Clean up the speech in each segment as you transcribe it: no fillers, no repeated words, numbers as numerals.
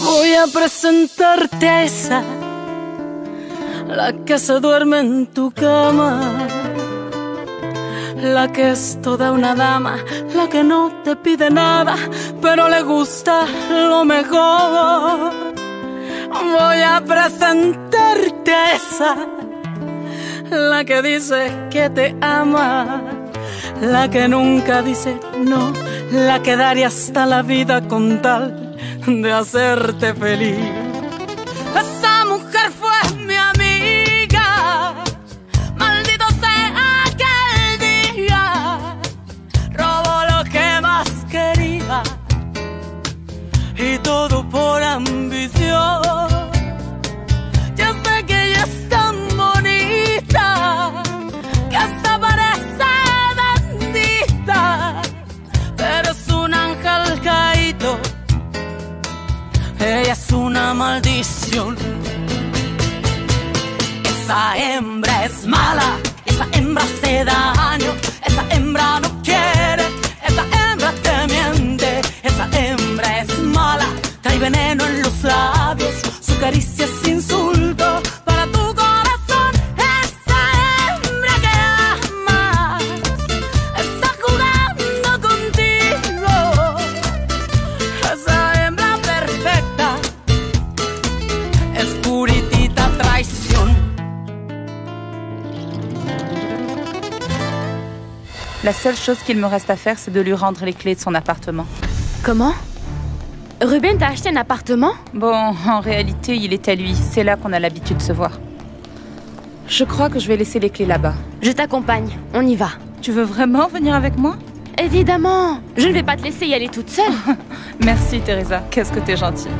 Voy a presentarte a esa, la que se duerme en tu cama, la que es toda una dama, la que no te pide nada, pero le gusta lo mejor. Voy a presentarte a esa, la que dice que te ama, la que nunca dice no, la que daría hasta la vida con tal de hacerte feliz. Esa mujer fue mi amiga, maldito sea aquel día, robó lo que más quería y todo por ambición. Yo sé que ella es tan bonita que hasta parece bendita, pero es un ángel caído. Ella es una maldición. Esa hembra es mala, esa hembra hace daño, esa hembra no quiere, esa hembra te miente, esa hembra es mala, trae veneno en los labios, su caricia es insulto para tu corazón. Esa hembra que amas está jugando contigo, esa hembra perfecta es puritita traición. La seule chose qu'il me reste à faire, c'est de lui rendre les clés de son appartement. Comment? Ruben t'a acheté un appartement? Bon, en réalité, il est à lui. C'est là qu'on a l'habitude de se voir. Je crois que je vais laisser les clés là-bas. Je t'accompagne, on y va. Tu veux vraiment venir avec moi? Évidemment, je ne vais pas te laisser y aller toute seule. Merci, Teresa. Qu'est-ce que t'es gentille.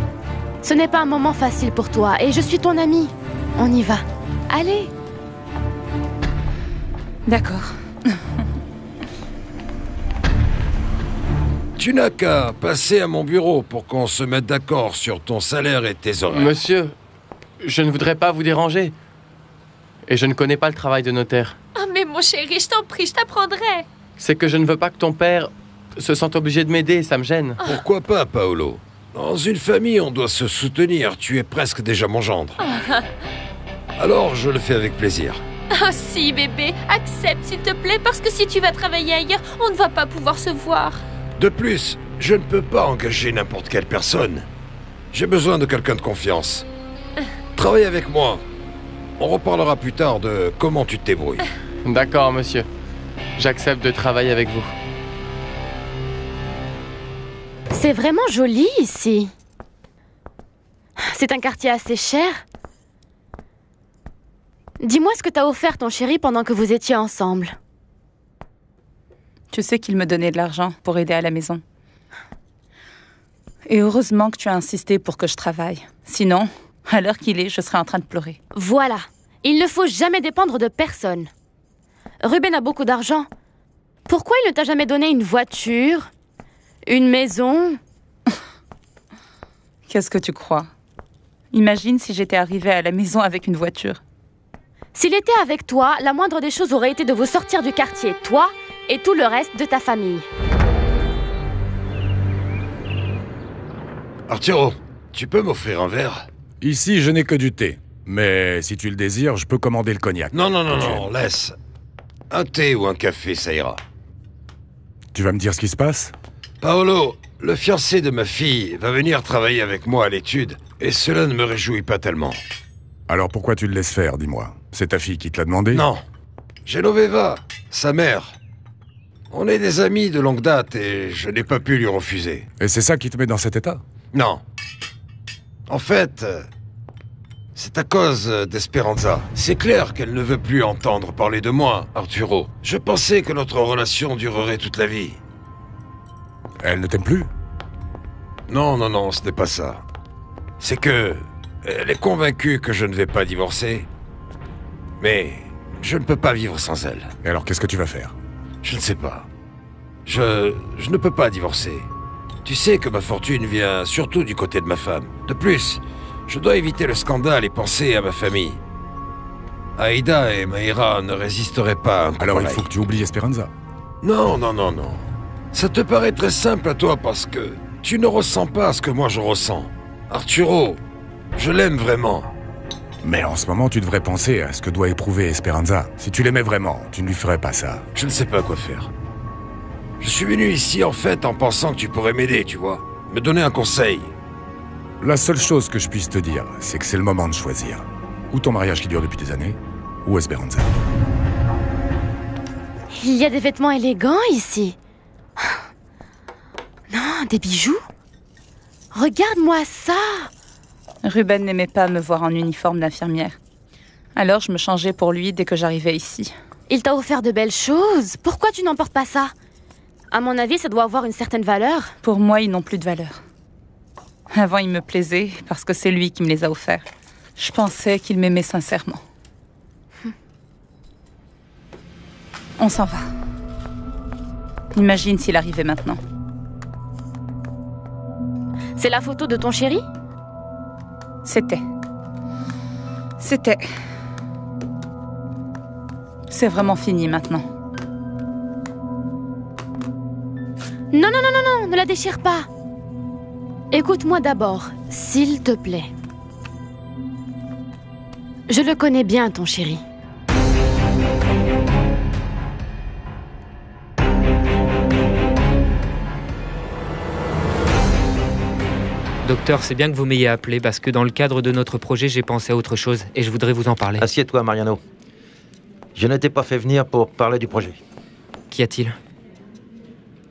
Ce n'est pas un moment facile pour toi et je suis ton amie. On y va. Allez. D'accord. Tu n'as qu'à passer à mon bureau pour qu'on se mette d'accord sur ton salaire et tes horaires. Monsieur, je ne voudrais pas vous déranger. Et je ne connais pas le travail de notaire. Oh mais mon chéri, je t'en prie, je t'apprendrai. C'est que je ne veux pas que ton père se sente obligé de m'aider, ça me gêne. Pourquoi pas, Paolo? Dans une famille, on doit se soutenir. Tu es presque déjà mon gendre. Alors, je le fais avec plaisir. Oh si, bébé, accepte s'il te plaît, parce que si tu vas travailler ailleurs, on ne va pas pouvoir se voir. De plus, je ne peux pas engager n'importe quelle personne. J'ai besoin de quelqu'un de confiance. Travaille avec moi. On reparlera plus tard de comment tu te débrouilles. D'accord, monsieur. J'accepte de travailler avec vous. C'est vraiment joli ici. C'est un quartier assez cher. Dis-moi ce que t'as offert ton chéri pendant que vous étiez ensemble. Tu sais qu'il me donnait de l'argent pour aider à la maison. Et heureusement que tu as insisté pour que je travaille. Sinon, à l'heure qu'il est, je serais en train de pleurer. Voilà. Il ne faut jamais dépendre de personne. Ruben a beaucoup d'argent. Pourquoi il ne t'a jamais donné une voiture? Une maison? Qu'est-ce que tu crois? Imagine si j'étais arrivée à la maison avec une voiture. S'il était avec toi, la moindre des choses aurait été de vous sortir du quartier, toi et tout le reste de ta famille. Arturo, tu peux m'offrir un verre? Ici, je n'ai que du thé. Mais si tu le désires, je peux commander le cognac. Non, laisse. Un thé ou un café, ça ira. Tu vas me dire ce qui se passe? Paolo, le fiancé de ma fille va venir travailler avec moi à l'étude, et cela ne me réjouit pas tellement. Alors pourquoi tu le laisses faire, dis-moi? C'est ta fille qui te l'a demandé? Non. Genoveva, sa mère. On est des amis de longue date et je n'ai pas pu lui refuser. Et c'est ça qui te met dans cet état? Non. En fait, c'est à cause d'Esperanza. C'est clair qu'elle ne veut plus entendre parler de moi, Arturo. Je pensais que notre relation durerait toute la vie. Elle ne t'aime plus? Non, ce n'est pas ça. C'est que... elle est convaincue que je ne vais pas divorcer. Mais je ne peux pas vivre sans elle. Et alors qu'est-ce que tu vas faire? Je ne sais pas. Je ne peux pas divorcer. Tu sais que ma fortune vient surtout du côté de ma femme. De plus, je dois éviter le scandale et penser à ma famille. Aïda et Mayra ne résisteraient pas à un coup Alors il pareil. faut que tu oublies Esperanza. Non. Ça te paraît très simple à toi parce que tu ne ressens pas ce que moi je ressens. Arturo, je l'aime vraiment. Mais en ce moment, tu devrais penser à ce que doit éprouver Esperanza. Si tu l'aimais vraiment, tu ne lui ferais pas ça. Je ne sais pas quoi faire. Je suis venu ici en fait en pensant que tu pourrais m'aider, tu vois. Me donner un conseil. La seule chose que je puisse te dire, c'est que c'est le moment de choisir. Ou ton mariage qui dure depuis des années, ou Esperanza. Il y a des vêtements élégants ici. Non, des bijoux. Regarde-moi ça. Ruben n'aimait pas me voir en uniforme d'infirmière. Alors je me changeais pour lui dès que j'arrivais ici. Il t'a offert de belles choses. Pourquoi tu n'emportes pas ça? À mon avis, ça doit avoir une certaine valeur. Pour moi, ils n'ont plus de valeur. Avant, il me plaisait parce que c'est lui qui me les a offerts. Je pensais qu'il m'aimait sincèrement. On s'en va. Imagine s'il arrivait maintenant. C'est la photo de ton chéri? C'était. C'est vraiment fini maintenant. Non, ne la déchire pas. Écoute-moi d'abord, s'il te plaît. Je le connais bien, ton chéri. Docteur, c'est bien que vous m'ayez appelé parce que dans le cadre de notre projet, j'ai pensé à autre chose et je voudrais vous en parler. Assieds-toi, Mariano. Je ne t'ai pas fait venir pour parler du projet. Qu'y a-t-il?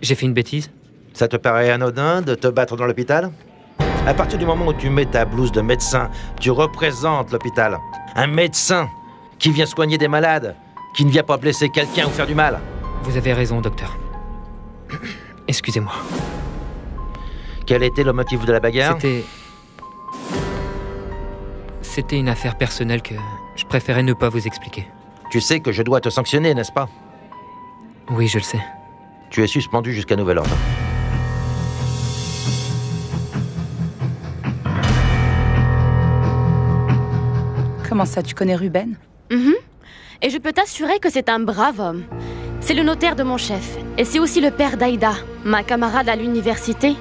J'ai fait une bêtise? Ça te paraît anodin de te battre dans l'hôpital? À partir du moment où tu mets ta blouse de médecin, tu représentes l'hôpital. Un médecin qui vient soigner des malades, qui ne vient pas blesser quelqu'un ou faire du mal. Vous avez raison, docteur. Excusez-moi. Quel était le motif de la bagarre? C'était une affaire personnelle que je préférais ne pas vous expliquer. Tu sais que je dois te sanctionner, n'est-ce pas? Oui, je le sais. Tu es suspendu jusqu'à nouvel ordre. Comment ça, tu connais Ruben? Et je peux t'assurer que c'est un brave homme. C'est le notaire de mon chef. Et c'est aussi le père d'Aïda, ma camarade à l'université.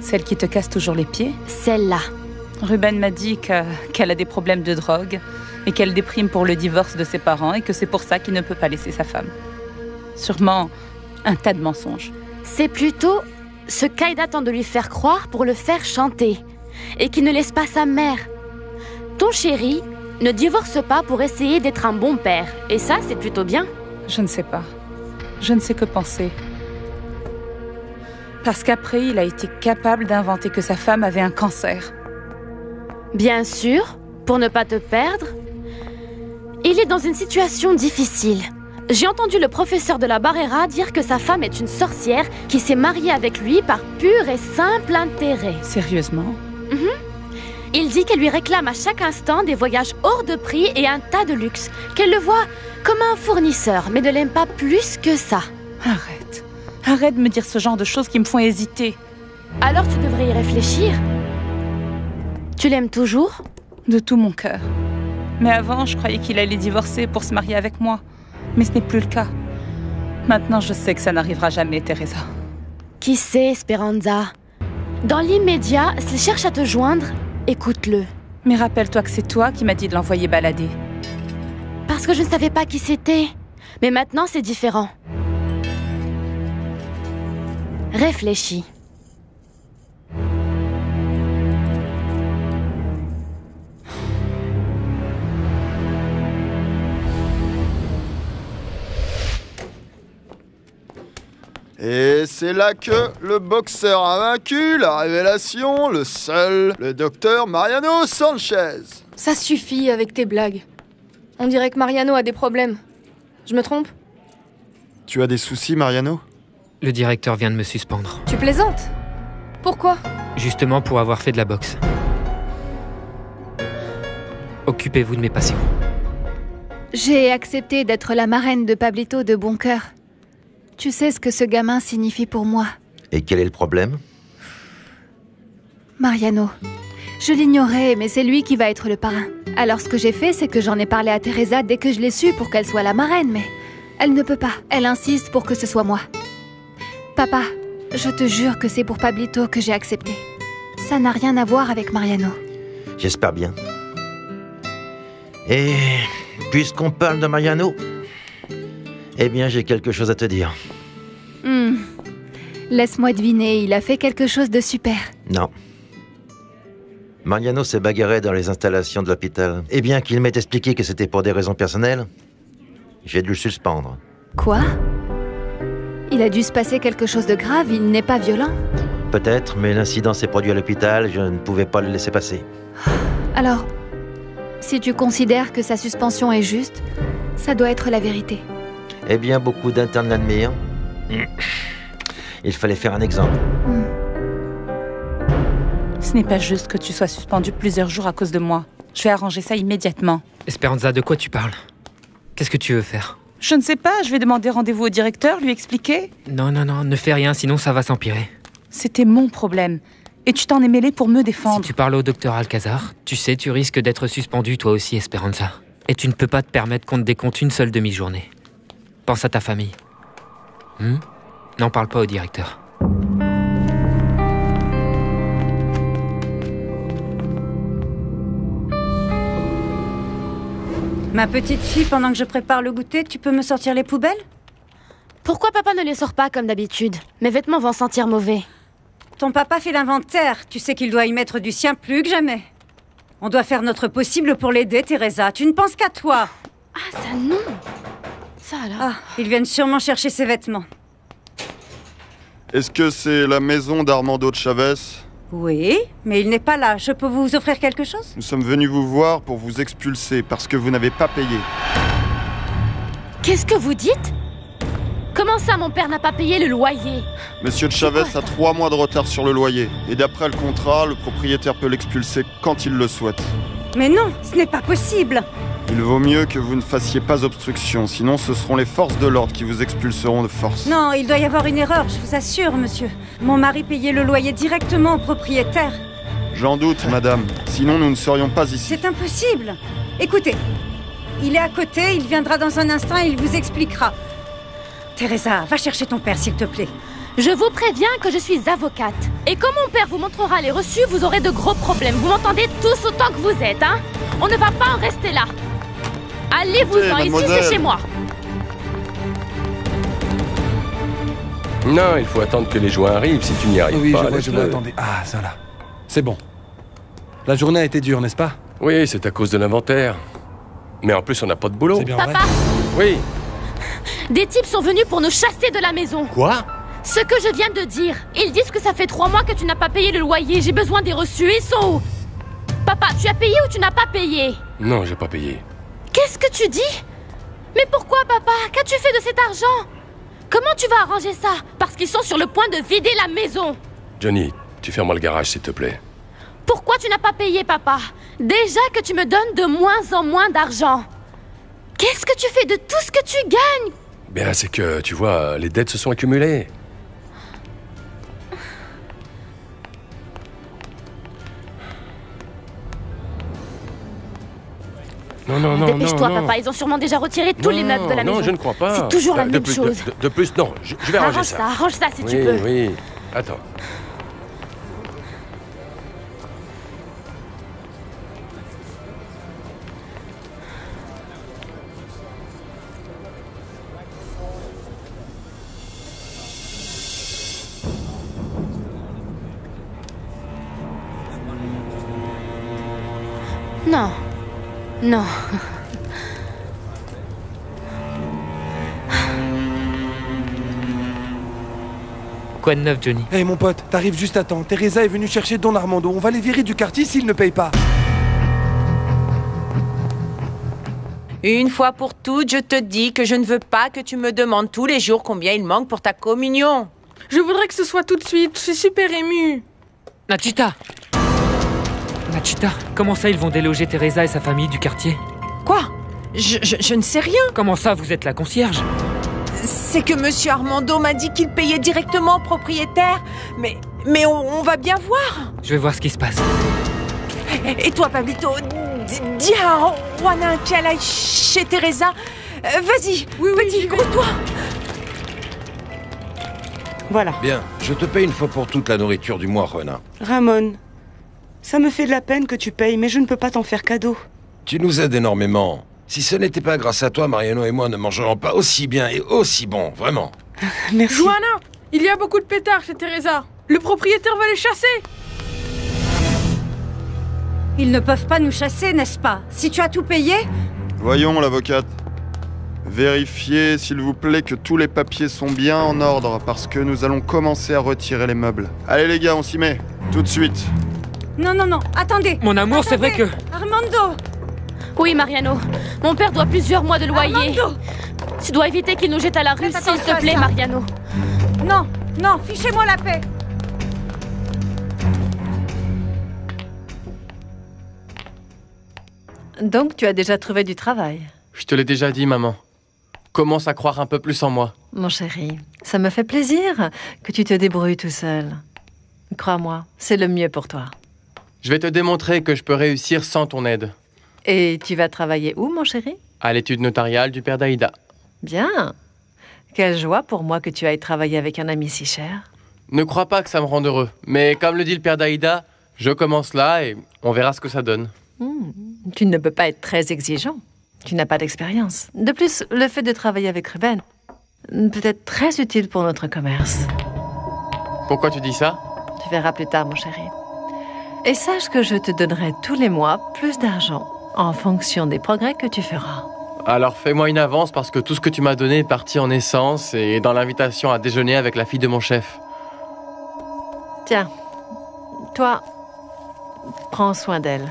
Celle qui te casse toujours les pieds? Celle-là. Ruben m'a dit qu'elle a des problèmes de drogue et qu'elle déprime pour le divorce de ses parents et que c'est pour ça qu'il ne peut pas laisser sa femme. Sûrement un tas de mensonges. C'est plutôt ce qu'Aïda tente de lui faire croire pour le faire chanter. Et qui ne laisse pas sa mère. Ton chéri ne divorce pas pour essayer d'être un bon père. Et ça, c'est plutôt bien. Je ne sais pas. Je ne sais que penser. Parce qu'après, il a été capable d'inventer que sa femme avait un cancer. Bien sûr, pour ne pas te perdre. Il est dans une situation difficile. J'ai entendu le professeur de la Barrera dire que sa femme est une sorcière qui s'est mariée avec lui par pur et simple intérêt. Sérieusement? Il dit qu'elle lui réclame à chaque instant des voyages hors de prix et un tas de luxe. Qu'elle le voit comme un fournisseur, mais ne l'aime pas plus que ça. Arrête. Arrête de me dire ce genre de choses qui me font hésiter. Alors tu devrais y réfléchir. Tu l'aimes toujours? De tout mon cœur. Mais avant, je croyais qu'il allait divorcer pour se marier avec moi. Mais ce n'est plus le cas. Maintenant, je sais que ça n'arrivera jamais, Teresa. Qui sait, Esperanza? Dans l'immédiat, s'il cherche à te joindre, écoute-le. Mais rappelle-toi que c'est toi qui m'as dit de l'envoyer balader. Parce que je ne savais pas qui c'était. Mais maintenant, c'est différent. Réfléchis. Et c'est là que le boxeur a vaincu la révélation, le seul, le docteur Mariano Sanchez. Ça suffit avec tes blagues. On dirait que Mariano a des problèmes. Je me trompe? Tu as des soucis, Mariano? Le directeur vient de me suspendre. Tu plaisantes? Pourquoi? Justement pour avoir fait de la boxe. Occupez-vous de mes patients. J'ai accepté d'être la marraine de Pablito de bon cœur. Tu sais ce que ce gamin signifie pour moi. Et quel est le problème? Mariano. Je l'ignorais, mais c'est lui qui va être le parrain. Alors ce que j'ai fait, c'est que j'en ai parlé à Teresa dès que je l'ai su pour qu'elle soit la marraine, mais elle ne peut pas. Elle insiste pour que ce soit moi. Papa, je te jure que c'est pour Pablito que j'ai accepté. Ça n'a rien à voir avec Mariano. J'espère bien. Et puisqu'on parle de Mariano, eh bien j'ai quelque chose à te dire. Laisse-moi deviner, il a fait quelque chose de super. Non. Mariano s'est bagarré dans les installations de l'hôpital. Et bien qu'il m'ait expliqué que c'était pour des raisons personnelles, j'ai dû le suspendre. Quoi? Il a dû se passer quelque chose de grave, il n'est pas violent? Peut-être, mais l'incident s'est produit à l'hôpital, je ne pouvais pas le laisser passer. Alors, si tu considères que sa suspension est juste, ça doit être la vérité. Eh bien, beaucoup d'internes l'admirent. Il fallait faire un exemple. Ce n'est pas juste que tu sois suspendu plusieurs jours à cause de moi. Je vais arranger ça immédiatement. Esperanza, de quoi tu parles? Qu'est-ce que tu veux faire? Je ne sais pas, je vais demander rendez-vous au directeur, lui expliquer. Non, ne fais rien, sinon ça va s'empirer. C'était mon problème. Et tu t'en es mêlé pour me défendre. Si tu parles au docteur Alcazar, tu sais, tu risques d'être suspendu toi aussi, Esperanza. Et tu ne peux pas te permettre qu'on te décompte une seule demi-journée. Pense à ta famille. N'en parle pas au directeur. Ma petite fille, pendant que je prépare le goûter, tu peux me sortir les poubelles? Pourquoi papa ne les sort pas comme d'habitude? Mes vêtements vont sentir mauvais. Ton papa fait l'inventaire. Tu sais qu'il doit y mettre du sien plus que jamais. On doit faire notre possible pour l'aider, Teresa. Tu ne penses qu'à toi. Ah, ça non. Ça alors. Ah, ils viennent sûrement chercher ses vêtements. Est-ce que c'est la maison d'Armando Chavez? Oui, mais il n'est pas là. Je peux vous offrir quelque chose? Nous sommes venus vous voir pour vous expulser parce que vous n'avez pas payé. Qu'est-ce que vous dites? Comment ça, mon père n'a pas payé le loyer? Monsieur Chavez a 3 mois de retard sur le loyer. Et d'après le contrat, le propriétaire peut l'expulser quand il le souhaite. Mais non, ce n'est pas possible. Il vaut mieux que vous ne fassiez pas obstruction, sinon ce seront les forces de l'ordre qui vous expulseront de force. Non, il doit y avoir une erreur, je vous assure, monsieur. Mon mari payait le loyer directement au propriétaire. J'en doute, madame. Sinon, nous ne serions pas ici. C'est impossible. Écoutez, il est à côté, il viendra dans un instant et il vous expliquera. Teresa, va chercher ton père, s'il te plaît. Je vous préviens que je suis avocate. Et quand mon père vous montrera les reçus, vous aurez de gros problèmes. Vous m'entendez tous autant que vous êtes, hein? On ne va pas en rester là. Allez-vous-en, ici c'est chez moi. Non, il faut attendre que les joints arrivent. Si tu n'y arrives pas, je vois, attendez. Ah, ça là. C'est bon. La journée a été dure, n'est-ce pas? Oui, c'est à cause de l'inventaire. Mais en plus, on n'a pas de boulot. C'est bien Papa. Oui. Des types sont venus pour nous chasser de la maison. Quoi? Ce que je viens de dire. Ils disent que ça fait 3 mois que tu n'as pas payé le loyer. J'ai besoin des reçus. Ils sont où? Papa, tu as payé ou tu n'as pas payé? Non, j'ai pas payé. Qu'est-ce que tu dis? Mais pourquoi, papa? Qu'as-tu fait de cet argent? Comment tu vas arranger ça? Parce qu'ils sont sur le point de vider la maison. Johnny, tu fermes le garage, s'il te plaît. Pourquoi tu n'as pas payé, papa? Déjà que tu me donnes de moins en moins d'argent. Qu'est-ce que tu fais de tout ce que tu gagnes? Bien, c'est que, tu vois, les dettes se sont accumulées. Non, dépêche-toi, papa, ils ont sûrement déjà retiré tous les meubles de la maison. Non, je ne crois pas. C'est toujours la même chose. De plus, non, je vais arranger ça. Arrange ça si tu peux. Oui, attends. Non. Non. Quoi de neuf, Johnny? Hé mon pote, t'arrives juste à temps. Teresa est venue chercher Don Armando. On va les virer du quartier s'ils ne payent pas. Une fois pour toutes, je te dis que je ne veux pas que tu me demandes tous les jours combien il manque pour ta communion. Je voudrais que ce soit tout de suite. Je suis super émue. Nachita, comment ça ils vont déloger Teresa et sa famille du quartier? Quoi? Je ne sais rien. Comment ça, vous êtes la concierge? C'est que Monsieur Armando m'a dit qu'il payait directement au propriétaire. Mais on va bien voir. Je vais voir ce qui se passe. Et toi, Pablito, Dis à Juana qu'elle aille chez Teresa. Vas-y, petit, grouille-toi. Voilà. Bien, je te paye une fois pour toutes la nourriture du mois, Juana. Ramon, ça me fait de la peine que tu payes, mais je ne peux pas t'en faire cadeau. Tu nous aides énormément. Si ce n'était pas grâce à toi, Mariano et moi ne mangerions pas aussi bien et aussi bon, vraiment. Merci. Juana, il y a beaucoup de pétards chez Teresa. Le propriétaire va les chasser. Ils ne peuvent pas nous chasser, n'est-ce pas? Si tu as tout payé? Voyons, l'avocate. Vérifiez, s'il vous plaît, que tous les papiers sont bien en ordre, parce que nous allons commencer à retirer les meubles. Allez les gars, on s'y met. Tout de suite. Non, non, non, attendez. Mon amour, c'est vrai que... Armando! Oui, Mariano. Mon père doit plusieurs mois de loyer. Armando! Tu dois éviter qu'il nous jette à la rue, s'il te plaît, Mariano. Non, non, fichez-moi la paix. Donc, tu as déjà trouvé du travail? Je te l'ai déjà dit, maman. Commence à croire un peu plus en moi. Mon chéri, ça me fait plaisir que tu te débrouilles tout seul. Crois-moi, c'est le mieux pour toi. Je vais te démontrer que je peux réussir sans ton aide. Et tu vas travailler où, mon chéri? À l'étude notariale du père d'Aïda. Bien. Quelle joie pour moi que tu ailles travailler avec un ami si cher. Ne crois pas que ça me rende heureux. Mais comme le dit le père d'Aïda, je commence là et on verra ce que ça donne. Tu ne peux pas être très exigeant. Tu n'as pas d'expérience. De plus, le fait de travailler avec Ruben peut être très utile pour notre commerce. Pourquoi tu dis ça? Tu verras plus tard, mon chéri. Et sache que je te donnerai tous les mois plus d'argent en fonction des progrès que tu feras. Alors fais-moi une avance parce que tout ce que tu m'as donné est parti en essence et dans l'invitation à déjeuner avec la fille de mon chef. Tiens, toi, prends soin d'elle.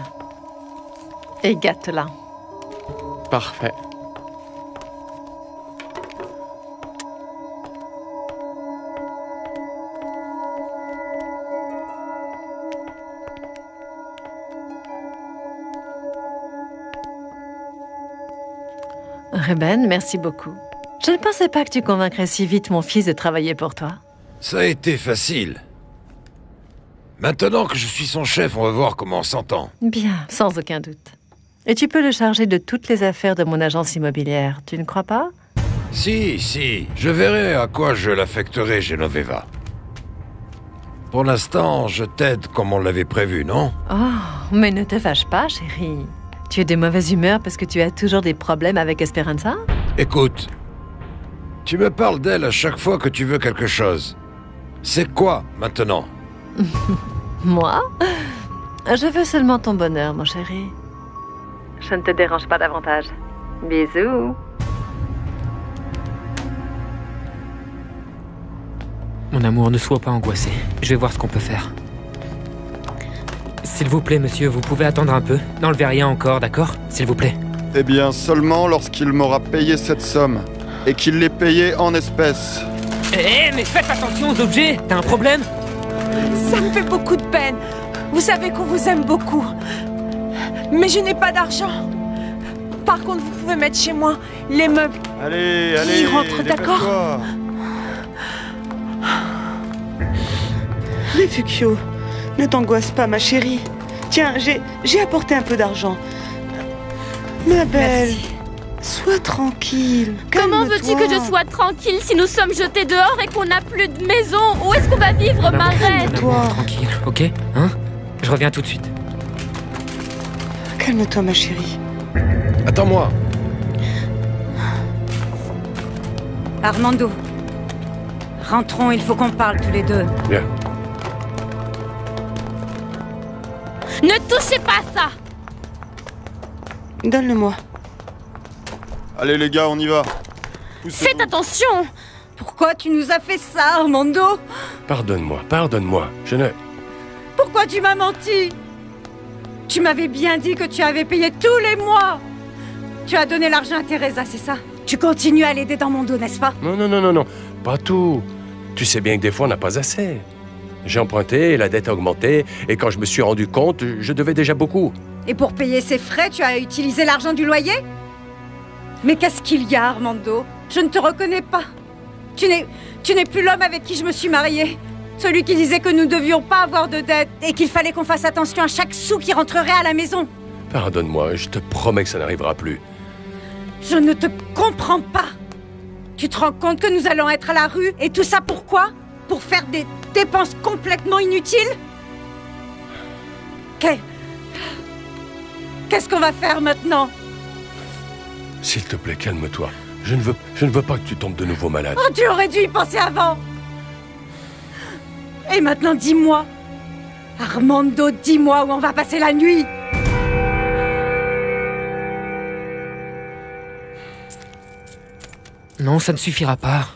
Et gâte-la. Parfait. Ruben, merci beaucoup. Je ne pensais pas que tu convaincrais si vite mon fils de travailler pour toi. Ça a été facile. Maintenant que je suis son chef, on va voir comment on s'entend. Bien, sans aucun doute. Et tu peux le charger de toutes les affaires de mon agence immobilière, tu ne crois pas? Si, je verrai à quoi je l'affecterai, Genoveva. Pour l'instant, je t'aide comme on l'avait prévu, non? Oh, mais ne te fâche pas, chérie. Tu es de mauvaise humeur parce que tu as toujours des problèmes avec Esperanza? Écoute, tu me parles d'elle à chaque fois que tu veux quelque chose. C'est quoi, maintenant? Moi? Je veux seulement ton bonheur, mon chéri. Je ne te dérange pas davantage. Bisous. Mon amour, ne sois pas angoissé. Je vais voir ce qu'on peut faire. S'il vous plaît, monsieur, vous pouvez attendre un peu. N'enlevez rien encore, d'accord? S'il vous plaît. Eh bien, seulement lorsqu'il m'aura payé cette somme. Et qu'il l'ait payée en espèces. Mais faites attention aux objets! T'as un problème? Ça me fait beaucoup de peine. Vous savez qu'on vous aime beaucoup. Mais je n'ai pas d'argent. Par contre, vous pouvez mettre chez moi les meubles. Allez, qui rentrent, d'accord? Refugio, ne t'angoisse pas, ma chérie. Tiens, j'ai apporté un peu d'argent. Ma belle, sois tranquille. Comment veux-tu que je sois tranquille si nous sommes jetés dehors et qu'on n'a plus de maison? Où est-ce qu'on va vivre, ma reine? Tranquille, ok? Hein? Je reviens tout de suite. Calme-toi, ma chérie. Attends-moi. Armando, rentrons, il faut qu'on parle tous les deux. Bien. Ne touchez pas à ça! Donne-le-moi. Allez les gars, on y va. Faites attention! Pourquoi tu nous as fait ça, Armando? Pardonne-moi. Je ne... Pourquoi tu m'as menti? Tu m'avais bien dit que tu avais payé tous les mois. Tu as donné l'argent à Teresa, c'est ça? Tu continues à l'aider dans mon dos, n'est-ce pas? Non. Pas tout. Tu sais bien que des fois, on n'a pas assez. J'ai emprunté, la dette a augmenté, et quand je me suis rendu compte, je devais déjà beaucoup. Et pour payer ses frais, tu as utilisé l'argent du loyer? Mais qu'est-ce qu'il y a, Armando? Je ne te reconnais pas. Tu n'es plus l'homme avec qui je me suis mariée. Celui qui disait que nous ne devions pas avoir de dette et qu'il fallait qu'on fasse attention à chaque sou qui rentrerait à la maison. Pardonne-moi, je te promets que ça n'arrivera plus. Je ne te comprends pas. Tu te rends compte que nous allons être à la rue? Et tout ça pourquoi? Pour faire des dépenses complètement inutiles? Qu'est-ce qu'on va faire maintenant? S'il te plaît, calme-toi. Je ne veux pas que tu tombes de nouveau malade. Oh, tu aurais dû y penser avant. Et maintenant, dis-moi. Armando, dis-moi où on va passer la nuit. Non, ça ne suffira pas.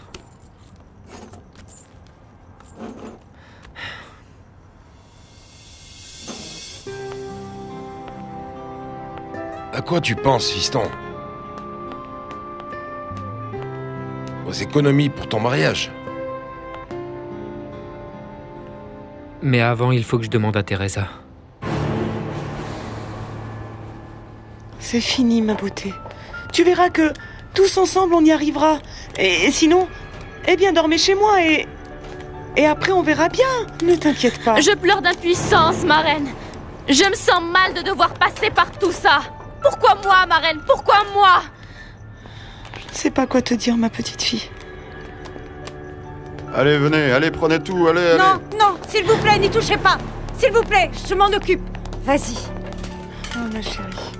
À quoi tu penses, fiston? Aux économies pour ton mariage. Mais avant, il faut que je demande à Teresa. C'est fini, ma beauté. Tu verras que tous ensemble, on y arrivera. Et sinon, eh bien, dormez chez moi et après, on verra bien. Ne t'inquiète pas. Je pleure d'impuissance, marraine. Je me sens mal de devoir passer par tout ça. Pourquoi moi, marraine? Pourquoi moi? Je ne sais pas quoi te dire, ma petite fille. Allez, venez, allez, prenez tout, allez, Non, non, s'il vous plaît, n'y touchez pas. S'il vous plaît, je m'en occupe. Vas-y. Oh, ma chérie.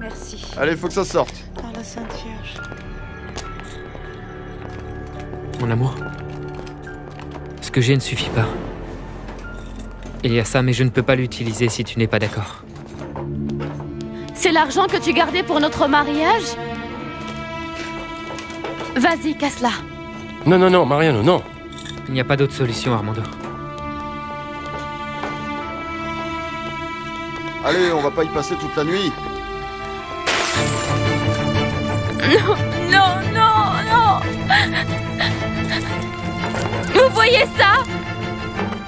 Merci. Allez, faut que ça sorte. Par la Sainte Vierge. Mon amour, ce que j'ai ne suffit pas. Il y a ça, mais je ne peux pas l'utiliser si tu n'es pas d'accord. C'est l'argent que tu gardais pour notre mariage? Vas-y, casse-la. Non, non, non, Mariano, non. Il n'y a pas d'autre solution, Armando. Allez, on va pas y passer toute la nuit. Non, non, non, non. Vous voyez ça?